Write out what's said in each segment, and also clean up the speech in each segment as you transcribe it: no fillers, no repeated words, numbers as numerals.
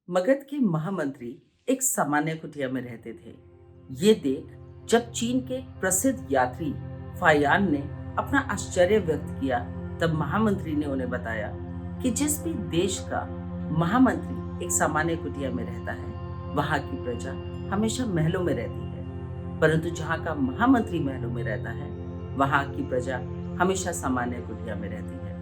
मगध के महामंत्री एक सामान्य कुटिया में रहते थे। ये देख जब चीन के प्रसिद्ध यात्री फायान ने अपना आश्चर्य व्यक्त किया, तब महामंत्री ने उन्हें बताया कि जिस भी देश का महामंत्री एक सामान्य कुटिया में रहता है, वहां की प्रजा हमेशा महलों में रहती है, परंतु जहां का महामंत्री महलों में रहता है, वहां की प्रजा हमेशा सामान्य कुटिया में रहती है।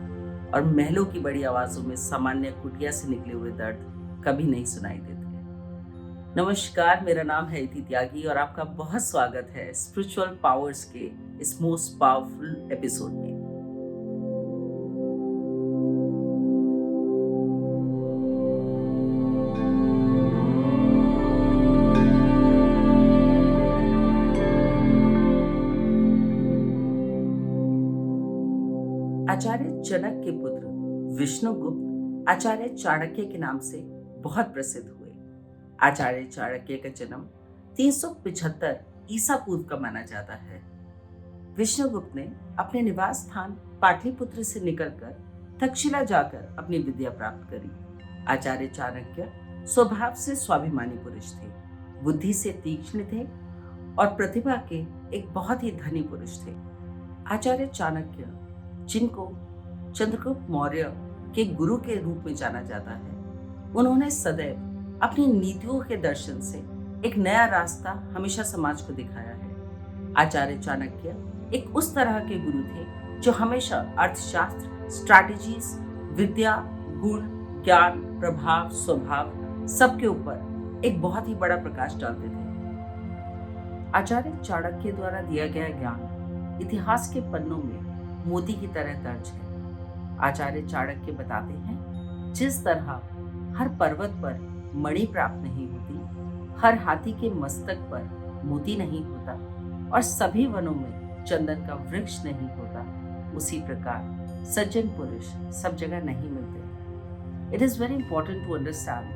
और महलों की बड़ी आवाजों में सामान्य कुटिया से निकले हुए दर्द कभी नहीं सुनाई देते। नमस्कार, मेरा नाम है इति त्यागी और आपका बहुत स्वागत है स्पिरिचुअल पावर्स के इस मोस्ट पावरफुल एपिसोड में। आचार्य जनक के पुत्र विष्णुगुप्त आचार्य चाणक्य के नाम से बहुत प्रसिद्ध हुए। आचार्य चाणक्य का जन्म 375 ईसा पूर्व का माना जाता है। विष्णुगुप्त ने अपने निवास स्थान पाटलिपुत्र से निकलकर तक्षशिला जाकर अपनी विद्या प्राप्त करी। आचार्य चाणक्य स्वभाव से स्वाभिमानी पुरुष थे, बुद्धि से तीक्ष्ण थे और प्रतिभा के एक बहुत ही धनी पुरुष थे। आचार्य चाणक्य, जिनको चंद्रगुप्त मौर्य के गुरु के रूप में जाना जाता है, उन्होंने सदैव अपनी नीतियों के दर्शन से एक नया रास्ता हमेशा समाज को दिखाया है। आचार्य चाणक्य एक उस तरह के गुरु थे जो हमेशा अर्थशास्त्र, स्ट्रैटेजीज, विद्या, गुण, ज्ञान, प्रभाव, स्वभाव सबके ऊपर एक बहुत ही बड़ा प्रकाश डालते थे। आचार्य चाणक्य द्वारा दिया गया ज्ञान इतिहास के पन्नों में मोती की तरह दर्ज है। आचार्य चाणक्य बताते हैं, जिस तरह हर पर्वत पर मणि प्राप्त नहीं होती, हर हाथी के मस्तक पर मोती नहीं होता और सभी वनों में चंदन का वृक्ष नहीं होता, उसी प्रकार सज्जन पुरुष सब जगह नहीं मिलते। It is very important to understand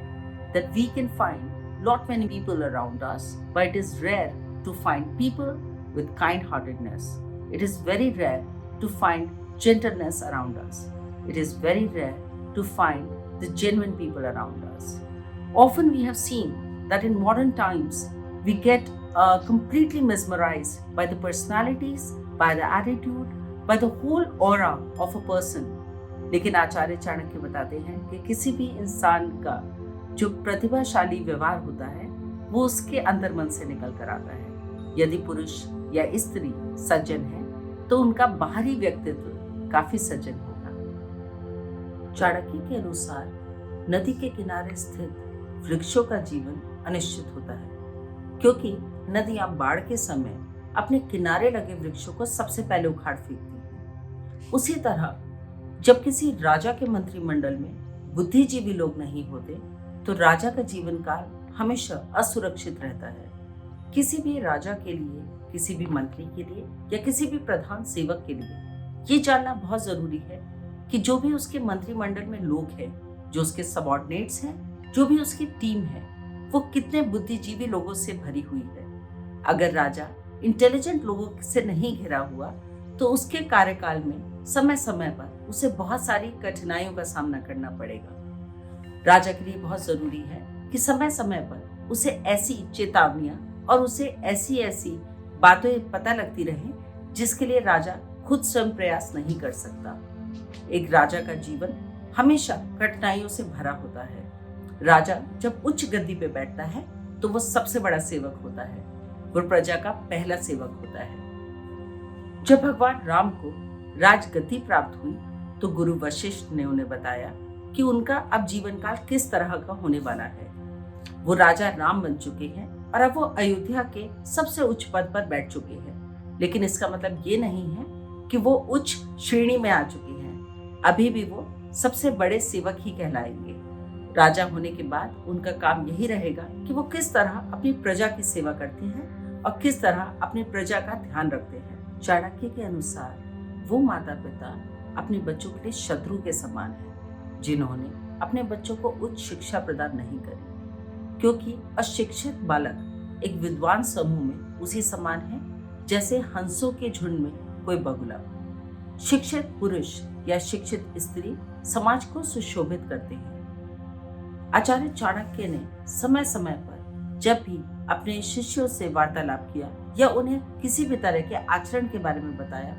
that we can find lot many people around us, but it is rare to find people with kind-heartedness. It is very rare to find gentleness around us. It is very rare to find the genuine people around us. Often we have seen that in modern times we get completely mesmerized by the personalities, by the attitude, by the whole aura of a person. लेकिन आचार्य चाणक्य बताते हैं कि किसी भी इंसान का जो प्रतिभाशाली व्यवहार होता है, वो उसके अंतर्मन से निकल कर आता है। यदि पुरुष या स्त्री सज्जन है तो उनका बाहरी व्यक्तित्व काफी सज्जन होगा। चाणक्य के अनुसार नदी के किनारे स्थित वृक्षों का जीवन अनिश्चित होता है, क्योंकि नदियां बाढ़ के समय अपने किनारे लगे वृक्षों को सबसे पहले उखाड़ फेंकती हैं। उसी तरह जब किसी राजा के मंत्रिमंडल में बुद्धिजीवी लोग नहीं होते, तो राजा का जीवन काल हमेशा असुरक्षित रहता है। किसी भी राजा के लिए, किसी भी मंत्री के लिए या किसी भी प्रधान सेवक के लिए ये जानना बहुत जरूरी है कि जो भी उसके मंत्रिमंडल में लोग हैं, जो उसके सबऑर्डिनेट्स हैं, जो भी उसकी टीम है, वो कितने बुद्धिजीवी लोगों से भरी हुई है। अगर राजा इंटेलिजेंट लोगों से नहीं घिरा हुआ, तो उसके कार्यकाल में समय समय पर उसे बहुत सारी कठिनाइयों का सामना करना पड़ेगा। राजा के लिए बहुत जरूरी है कि समय समय पर उसे ऐसी चेतावनियां और उसे ऐसी ऐसी बातें पता लगती रहे जिसके लिए राजा खुद स्वयं प्रयास नहीं कर सकता। एक राजा का जीवन हमेशा कठिनाइयों से भरा होता है। राजा जब उच्च गद्दी पे बैठता है तो वो सबसे बड़ा सेवक होता है, वो प्रजा का पहला सेवक होता है। जब भगवान राम को राजगद्दी प्राप्त हुई तो गुरु वशिष्ठ ने उन्हें बताया कि उनका अब जीवन काल किस तरह का होने वाला है। वो राजा राम बन चुके हैं और अब वो अयोध्या के सबसे उच्च पद पर बैठ चुके हैं, लेकिन इसका मतलब ये नहीं है कि वो उच्च श्रेणी में आ चुके हैं। अभी भी वो सबसे बड़े सेवक ही कहलाएंगे। राजा होने के बाद उनका काम यही रहेगा कि वो किस तरह अपनी प्रजा की सेवा करते हैं और किस तरह अपनी प्रजा का ध्यान रखते हैं। चाणक्य के अनुसार वो माता पिता अपने बच्चों के लिए शत्रु के समान है, जिन्होंने अपने बच्चों को उच्च शिक्षा प्रदान नहीं करी, क्योंकि अशिक्षित बालक एक विद्वान समूह में उसी समान है जैसे हंसों के झुंड में कोई बगुला। शिक्षित पुरुष या शिक्षित स्त्री समाज को सुशोभित करते हैं। आचार्य चाणक्य ने समय समय पर जब भी अपने शिष्यों से वार्तालाप किया या उन्हें किसी भी तरह के आचरण के बारे में बताया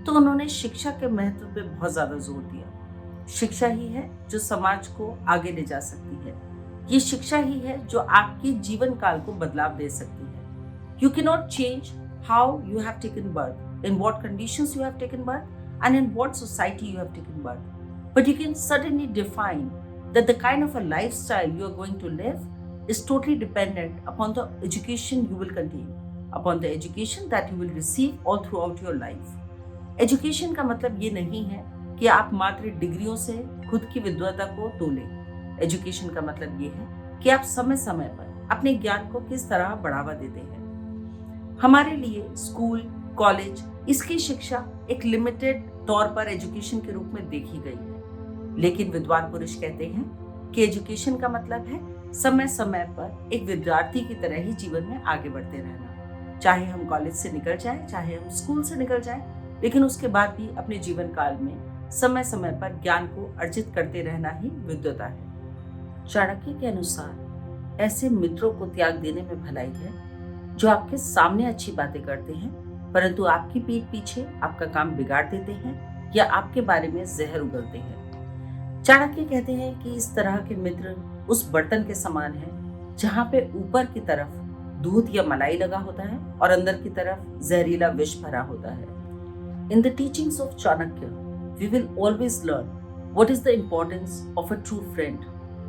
तो उन्होंने शिक्षा के महत्व पे बहुत ज्यादा जोर दिया। शिक्षा ही है जो समाज को आगे ले जा सकती है। ये शिक्षा ही है जो आपके जीवन काल को बदलाव दे सकती है। You can not change how you have taken birth, in what conditions you have taken birth and in what society you have taken birth, but you can certainly define that the kind of a lifestyle you are going to live is totally dependent upon the education you will contain, upon the education that you will receive all throughout your life. Education का मतलब ये नहीं है कि आप मात्र डिग्रियों से खुद की विद्वता को तोलें। एजुकेशन का मतलब ये है कि आप समय समय पर अपने ज्ञान को किस तरह बढ़ावा देते हैं। हमारे लिए स्कूल, कॉलेज, इसकी शिक्षा एक लिमिटेड तौर पर एजुकेशन के रूप में देखी गई है, लेकिन विद्वान पुरुष कहते हैं कि एजुकेशन का मतलब है समय समय पर एक विद्यार्थी की तरह ही जीवन में आगे बढ़ते रहना। चाहे हम कॉलेज से निकल जाएं, चाहे हम स्कूल से निकल जाएं, लेकिन उसके बाद भी अपने जीवन काल में समय समय पर ज्ञान को अर्जित करते रहना ही विद्वता है। चाणक्य के अनुसार ऐसे मित्रों को त्याग देने में भलाई है जो आपके सामने अच्छी बातें करते हैं परंतु आपकी पीठ पीछे आपका काम बिगाड़ देते हैं या आपके बारे में जहर उगलते हैं। चाणक्य कहते हैं कि इस तरह के मित्र उस बर्तन के समान हैं जहां पे ऊपर की तरफ दूध या मलाई लगा होता है और अंदर की तरफ जहरीला विष भरा होता है। In the teachings of Chanakya we will always learn what is the importance of a true friend,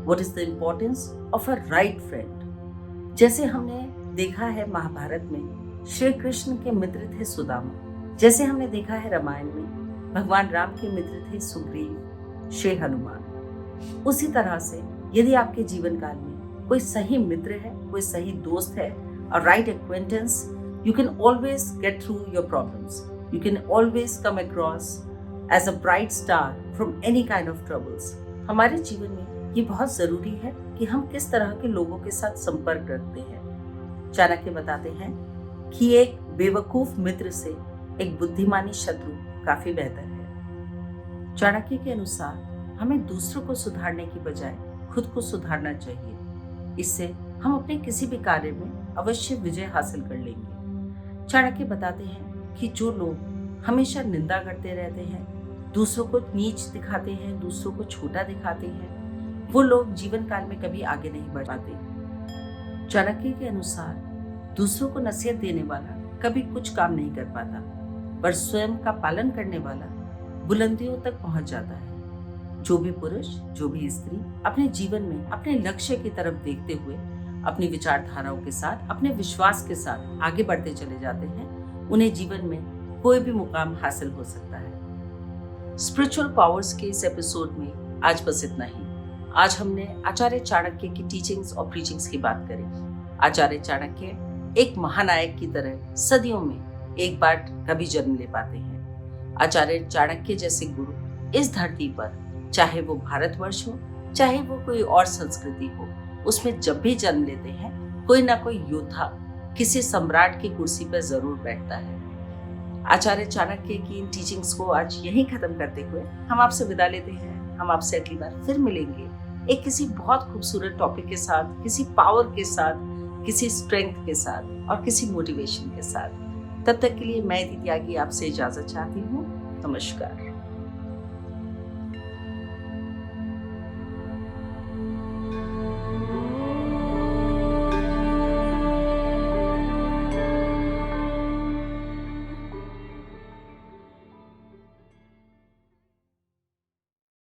what is the importance of a right friend. जैसे हमने देखा है महाभारत में श्री कृष्ण के मित्र थे सुदामा, जैसे हमने देखा है रामायण में भगवान राम के मित्र थे सुग्रीव, श्री हनुमान। उसी तरह से यदि आपके जीवन काल में कोई सही मित्र है, कोई सही दोस्त है, a right acquaintance, you can always get through your problems. You can always come across as a bright star from any kind of troubles. हमारे जीवन में ये बहुत जरूरी है कि हम किस तरह के लोगों के साथ संपर्क रखते हैं। चाणक्य बताते हैं कि एक बेवकूफ मित्र से एक बुद्धिमानी शत्रु काफी बेहतर है। चाणक्य के अनुसार हमें दूसरों को सुधारने की बजाय खुद को सुधारना चाहिए। इससे हम अपने किसी भी कार्य में अवश्य विजय हासिल कर लेंगे। चाणक्य बताते हैं कि जो लोग हमेशा निंदा करते रहते हैं, दूसरों को नीच दिखाते हैं, दूसरों को छोटा दिखाते हैं, वो लोग जीवन काल में कभी आगे नहीं बढ़ पाते। चाणक्य के अनुसार दूसरों को नसीहत देने वाला कभी कुछ काम नहीं कर पाता, पर स्वयं का पालन करने वाला बुलंदियों तक पहुंच जाता है। जो भी पुरुष, जो भी स्त्री अपने जीवन में अपने लक्ष्य की तरफ देखते हुए अपनी विचारधाराओं के साथ, अपने विश्वास के साथ आगे बढ़ते चले जाते हैं, उन्हें जीवन में कोई भी मुकाम हासिल हो सकता है। स्पिरिचुअल पावर्स के इस एपिसोड में आज बस इतना ही। आज हमने आचार्य चाणक्य की टीचिंग्स और प्रीचिंग्स की बात करी। आचार्य चाणक्य एक महानायक की तरह सदियों में एक बार कभी जन्म ले पाते हैं। आचार्य चाणक्य जैसे गुरु इस धरती पर, चाहे वो भारतवर्ष हो, चाहे वो कोई और संस्कृति हो, उसमें जब भी जन्म लेते हैं कोई ना कोई योद्धा किसी सम्राट की कुर्सी पर जरूर बैठता है। आचार्य चाणक्य की इन टीचिंग्स को आज यहीं खत्म करते हुए हम आपसे विदा लेते हैं। हम आपसे अगली बार फिर मिलेंगे एक किसी बहुत खूबसूरत टॉपिक के साथ, किसी पावर के साथ, किसी स्ट्रेंथ के साथ और किसी मोटिवेशन के साथ। तब तक के लिए मैं दीदी त्यागी आपसे इजाजत चाहती हूँ। नमस्कार।